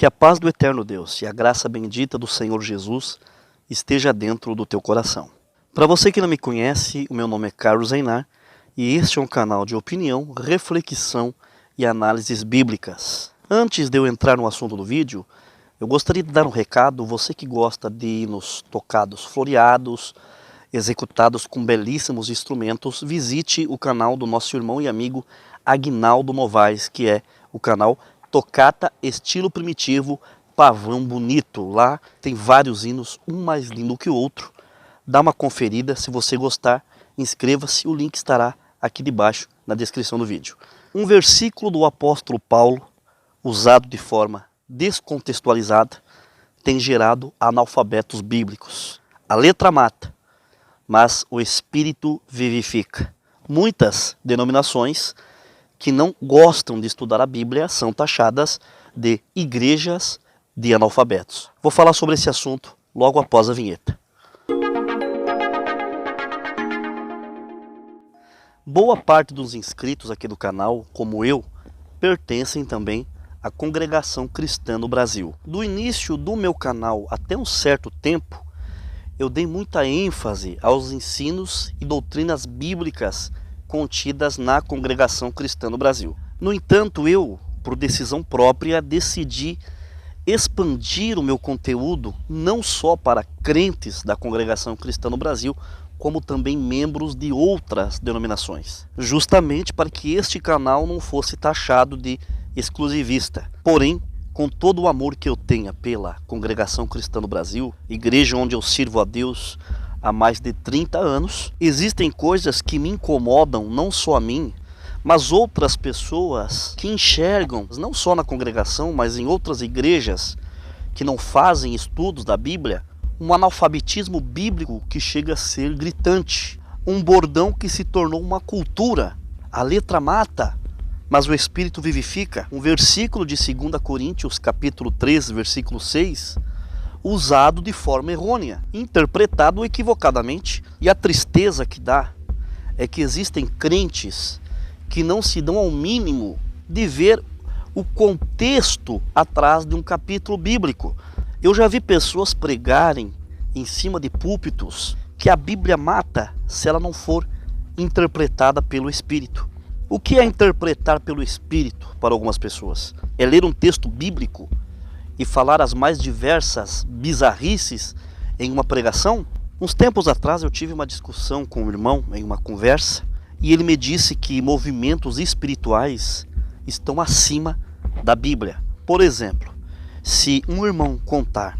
Que a paz do eterno Deus e a graça bendita do Senhor Jesus esteja dentro do teu coração. Para você que não me conhece, o meu nome é Carlos Einar e este é um canal de opinião, reflexão e análises bíblicas. Antes de eu entrar no assunto do vídeo, eu gostaria de dar um recado. Você que gosta de hinos tocados floreados, executados com belíssimos instrumentos, visite o canal do nosso irmão e amigo Aguinaldo Novaes, que é o canal Tocata Estilo Primitivo Pavão Bonito. Lá tem vários hinos, um mais lindo que o outro. Dá uma conferida, se você gostar, inscreva-se, o link estará aqui debaixo na descrição do vídeo. Um versículo do apóstolo Paulo, usado de forma descontextualizada, tem gerado analfabetos bíblicos. A letra mata, mas o espírito vivifica. Muitas denominações que não gostam de estudar a Bíblia são taxadas de igrejas de analfabetos. Vou falar sobre esse assunto logo após a vinheta. Boa parte dos inscritos aqui do canal, como eu, pertencem também à Congregação Cristã no Brasil. Do início do meu canal até um certo tempo, eu dei muita ênfase aos ensinos e doutrinas bíblicas contidas na Congregação Cristã no Brasil. No entanto, eu, por decisão própria, decidi expandir o meu conteúdo não só para crentes da Congregação Cristã no Brasil, como também membros de outras denominações, justamente para que este canal não fosse taxado de exclusivista. Porém, com todo o amor que eu tenho pela Congregação Cristã no Brasil, igreja onde eu sirvo a Deus há mais de 30 anos, existem coisas que me incomodam, não só a mim, mas outras pessoas que enxergam, não só na congregação, mas em outras igrejas que não fazem estudos da Bíblia, um analfabetismo bíblico que chega a ser gritante, um bordão que se tornou uma cultura. A letra mata, mas o espírito vivifica. Um versículo de 2 Coríntios, capítulo 3, versículo 6, usado de forma errônea, interpretado equivocadamente. E a tristeza que dá é que existem crentes que não se dão ao mínimo de ver o contexto atrás de um capítulo bíblico. Eu já vi pessoas pregarem em cima de púlpitos que a Bíblia mata se ela não for interpretada pelo Espírito. O que é interpretar pelo Espírito para algumas pessoas? É ler um texto bíblico e falar as mais diversas bizarrices em uma pregação? Uns tempos atrás eu tive uma discussão com um irmão em uma conversa e ele me disse que movimentos espirituais estão acima da Bíblia. Por exemplo, se um irmão contar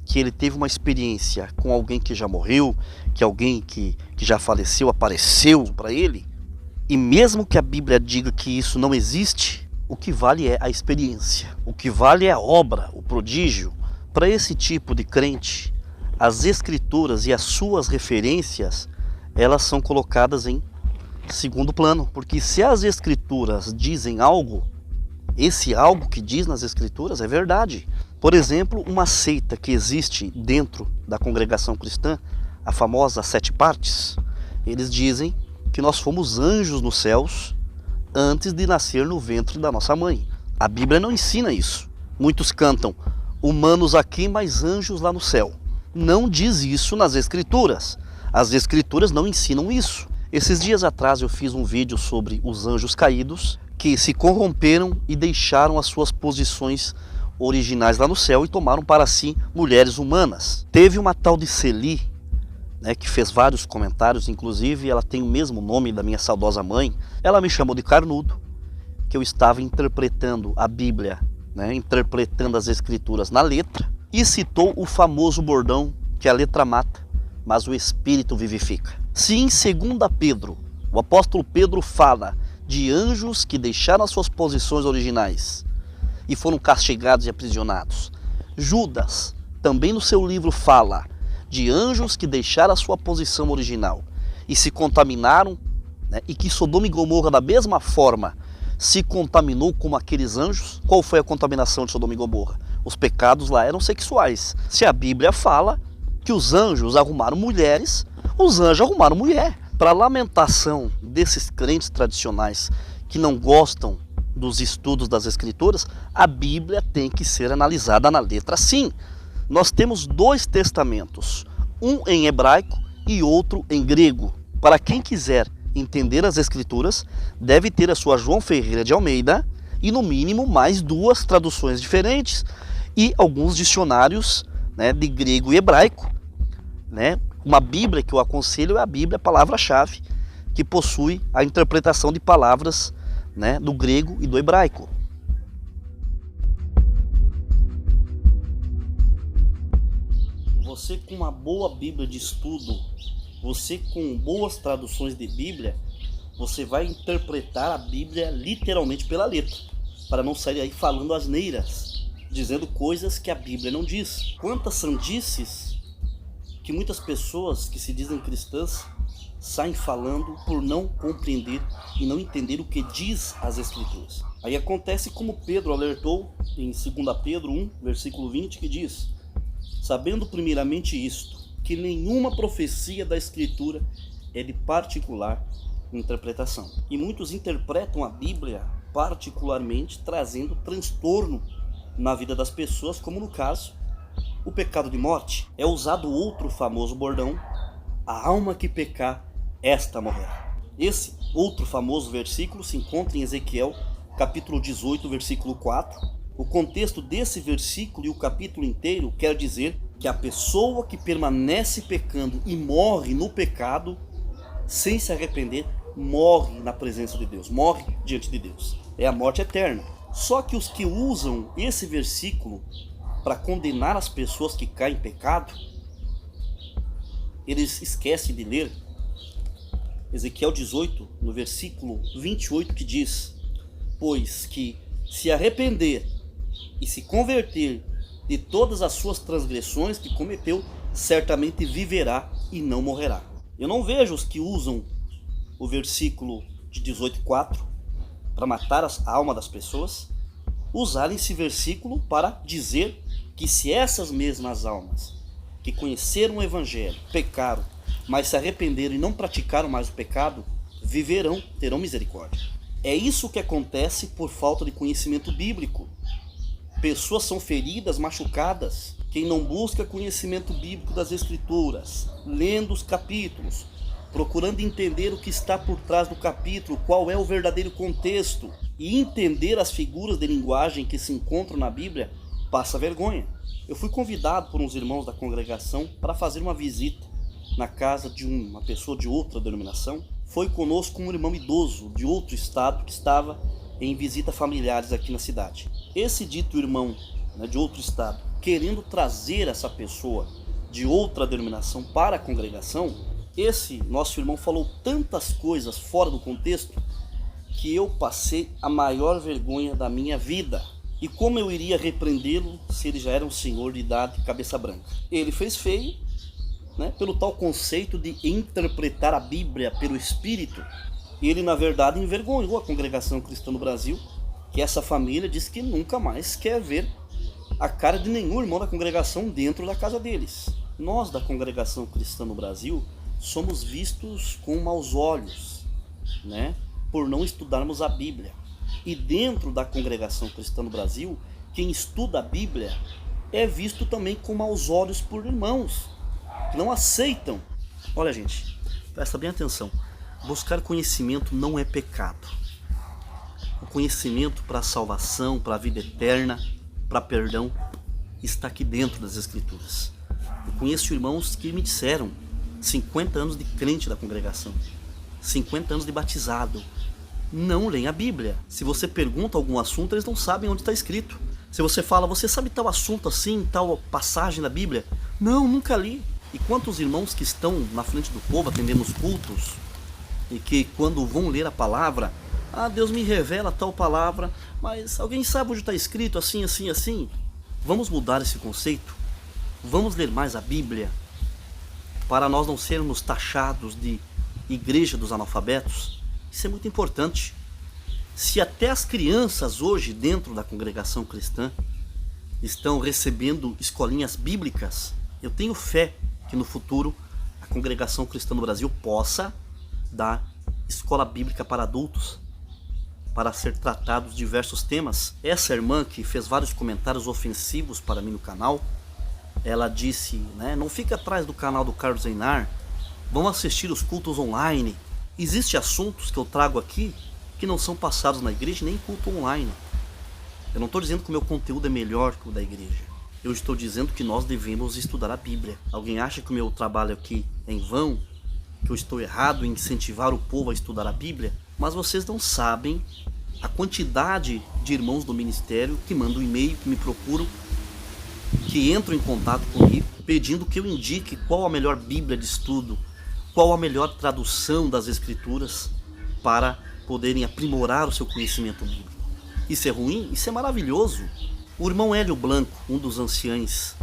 que ele teve uma experiência com alguém que já morreu, que alguém que já faleceu apareceu para ele, e mesmo que a Bíblia diga que isso não existe, o que vale é a experiência, o que vale é a obra, o prodígio. Para esse tipo de crente, as escrituras e as suas referências, elas são colocadas em segundo plano, porque se as escrituras dizem algo, esse algo que diz nas escrituras é verdade. Por exemplo, uma seita que existe dentro da congregação cristã, a famosa 7 partes, eles dizem que nós fomos anjos nos céus antes de nascer no ventre da nossa mãe. A Bíblia não ensina isso. Muitos cantam humanos aqui, mas anjos lá no céu. Não diz isso nas escrituras. As escrituras não ensinam isso. Esses dias atrás eu fiz um vídeo sobre os anjos caídos que se corromperam e deixaram as suas posições originais lá no céu e tomaram para si mulheres humanas. Teve uma tal de Celi, que fez vários comentários, inclusive ela tem o mesmo nome da minha saudosa mãe. Ela me chamou de carnudo, que eu estava interpretando a Bíblia, interpretando as escrituras na letra, e citou o famoso bordão que a letra mata, mas o espírito vivifica. Se em 2 Pedro, o apóstolo Pedro fala de anjos que deixaram as suas posições originais e foram castigados e aprisionados, Judas também no seu livro fala de anjos que deixaram a sua posição original e se contaminaram, e que Sodoma e Gomorra da mesma forma se contaminou como aqueles anjos. Qual foi a contaminação de Sodoma e Gomorra? Os pecados lá eram sexuais. Se a Bíblia fala que os anjos arrumaram mulheres, os anjos arrumaram mulher. Para lamentação desses crentes tradicionais que não gostam dos estudos das Escrituras, a Bíblia tem que ser analisada na letra sim. Nós temos 2 testamentos, um em hebraico e outro em grego. Para quem quiser entender as Escrituras, deve ter a sua João Ferreira de Almeida e no mínimo mais 2 traduções diferentes e alguns dicionários, né, de grego e hebraico, né? Uma Bíblia que eu aconselho é a Bíblia Palavra-Chave, que possui a interpretação de palavras, né, do grego e do hebraico. Você com uma boa Bíblia de estudo, você com boas traduções de Bíblia, você vai interpretar a Bíblia literalmente pela letra, para não sair aí falando asneiras, dizendo coisas que a Bíblia não diz. Quantas sandices que muitas pessoas que se dizem cristãs saem falando por não compreender e não entender o que diz as Escrituras. Aí acontece como Pedro alertou em 2 Pedro 1, versículo 20, que diz: sabendo primeiramente isto, que nenhuma profecia da Escritura é de particular interpretação. E muitos interpretam a Bíblia particularmente, trazendo transtorno na vida das pessoas, como no caso, o pecado de morte. É usado outro famoso bordão: a alma que pecar, esta morrerá. Esse outro famoso versículo se encontra em Ezequiel, capítulo 18, versículo 4. O contexto desse versículo e o capítulo inteiro quer dizer que a pessoa que permanece pecando e morre no pecado, sem se arrepender, morre na presença de Deus, morre diante de Deus. É a morte eterna. Só que os que usam esse versículo para condenar as pessoas que caem em pecado, eles esquecem de ler Ezequiel 18, no versículo 28, que diz: pois que se arrepender e se converter de todas as suas transgressões que cometeu, certamente viverá e não morrerá. Eu não vejo os que usam o versículo de 18:4 para matar a alma das pessoas usarem esse versículo para dizer que se essas mesmas almas que conheceram o Evangelho, pecaram, mas se arrependeram e não praticaram mais o pecado, viverão, terão misericórdia. É isso que acontece por falta de conhecimento bíblico. Pessoas são feridas, machucadas. Quem não busca conhecimento bíblico das Escrituras, lendo os capítulos, procurando entender o que está por trás do capítulo, qual é o verdadeiro contexto, e entender as figuras de linguagem que se encontram na Bíblia, passa vergonha. Eu fui convidado por uns irmãos da congregação para fazer uma visita na casa de uma pessoa de outra denominação. Foi conosco um irmão idoso de outro estado que estava em visita familiares aqui na cidade. Esse dito irmão, né, de outro estado, querendo trazer essa pessoa de outra denominação para a congregação, esse nosso irmão falou tantas coisas fora do contexto que eu passei a maior vergonha da minha vida. E como eu iria repreendê-lo se ele já era um senhor de idade, cabeça branca? Ele fez feio, né, pelo tal conceito de interpretar a Bíblia pelo Espírito. Ele, na verdade, envergonhou a congregação cristã no Brasil, que essa família diz que nunca mais quer ver a cara de nenhum irmão da congregação dentro da casa deles. Nós, da congregação cristã no Brasil, somos vistos com maus olhos, né, por não estudarmos a Bíblia. E dentro da congregação cristã no Brasil, quem estuda a Bíblia é visto também com maus olhos por irmãos que não aceitam. Olha, gente, presta bem atenção. Buscar conhecimento não é pecado. O conhecimento para a salvação, para a vida eterna, para perdão, está aqui dentro das Escrituras. Eu conheço irmãos que me disseram 50 anos de crente da congregação, 50 anos de batizado, não leem a Bíblia. Se você pergunta algum assunto, eles não sabem onde está escrito. Se você fala, você sabe tal assunto assim, tal passagem da Bíblia? Não, nunca li. E quantos irmãos que estão na frente do povo atendendo os cultos e que quando vão ler a palavra, Deus me revela tal palavra, mas alguém sabe onde está escrito assim, assim, assim? Vamos mudar esse conceito? Vamos ler mais a Bíblia para nós não sermos taxados de igreja dos analfabetos? Isso é muito importante. Se até as crianças hoje dentro da congregação cristã estão recebendo escolinhas bíblicas, eu tenho fé que no futuro a congregação cristã no Brasil possa dar escola bíblica para adultos. para ser tratados diversos temas. Essa irmã que fez vários comentários ofensivos para mim no canal, ela disse, né, não fica atrás do canal do Carlos Einar, vão assistir os cultos online. Existem assuntos que eu trago aqui que não são passados na igreja nem em culto online. Eu não estou dizendo que o meu conteúdo é melhor que o da igreja. Eu estou dizendo que nós devemos estudar a Bíblia. Alguém acha que o meu trabalho aqui é em vão? Que eu estou errado em incentivar o povo a estudar a Bíblia? Mas vocês não sabem a quantidade de irmãos do ministério que mandam e-mail, que me procuram, que entram em contato comigo, pedindo que eu indique qual a melhor Bíblia de estudo, qual a melhor tradução das Escrituras para poderem aprimorar o seu conhecimento bíblico. Isso é ruim? Isso é maravilhoso. O irmão Hélio Blanco, um dos anciães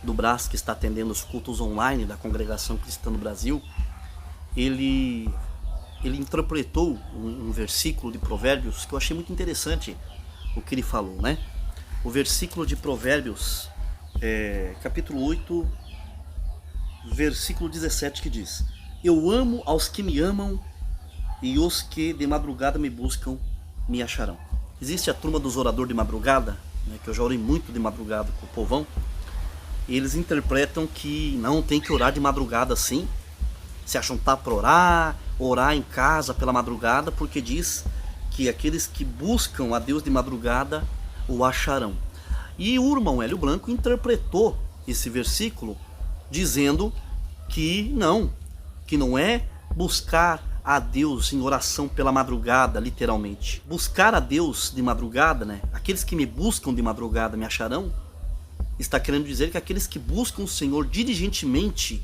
do Brás que está atendendo os cultos online da Congregação Cristã no Brasil, ele interpretou um versículo de Provérbios que eu achei muito interessante o que ele falou, né? O versículo de Provérbios, capítulo 8, versículo 17, que diz: eu amo aos que me amam, e os que de madrugada me buscam me acharão. Existe a turma dos oradores de madrugada, né, que eu já orei muito de madrugada com o povão. E eles interpretam que não tem que orar de madrugada assim, se achuntar para orar em casa pela madrugada, porque diz que aqueles que buscam a Deus de madrugada o acharão. E o irmão Hélio Blanco interpretou esse versículo dizendo que não é buscar a Deus em oração pela madrugada, literalmente. Buscar a Deus de madrugada, né? Aqueles que me buscam de madrugada me acharão, está querendo dizer que aqueles que buscam o Senhor diligentemente,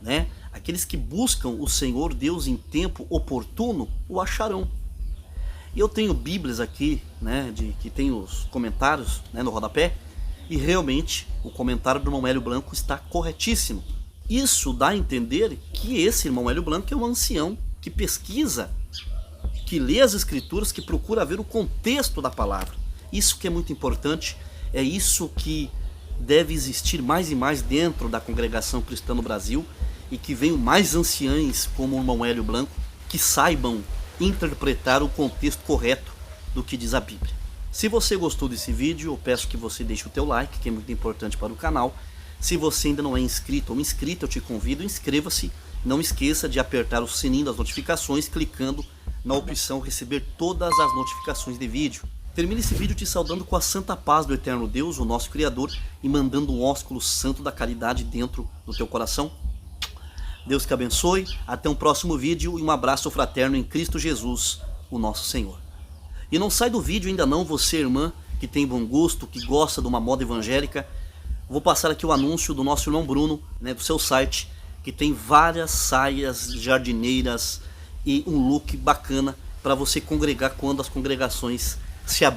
né? Aqueles que buscam o Senhor Deus em tempo oportuno, o acharão. E eu tenho Bíblias aqui, né, que tem os comentários, né, no rodapé, e realmente o comentário do irmão Hélio Blanco está corretíssimo. Isso dá a entender que esse irmão Hélio Blanco é um ancião que pesquisa, que lê as Escrituras, que procura ver o contexto da palavra. Isso que é muito importante, é isso que deve existir mais e mais dentro da Congregação Cristã no Brasil, e que venham mais anciães como o irmão Hélio Blanco, que saibam interpretar o contexto correto do que diz a Bíblia. Se você gostou desse vídeo, eu peço que você deixe o teu like, que é muito importante para o canal. Se você ainda não é inscrito ou inscrita, eu te convido, inscreva-se. Não esqueça de apertar o sininho das notificações, clicando na opção receber todas as notificações de vídeo. Termine esse vídeo te saudando com a santa paz do eterno Deus, o nosso Criador, e mandando um ósculo santo da caridade dentro do teu coração. Deus te abençoe, até um próximo vídeo e um abraço fraterno em Cristo Jesus, o nosso Senhor. E não sai do vídeo ainda não, você irmã que tem bom gosto, que gosta de uma moda evangélica. Vou passar aqui o anúncio do nosso irmão Bruno, né, do seu site, que tem várias saias jardineiras e um look bacana para você congregar quando as congregações se abrirem.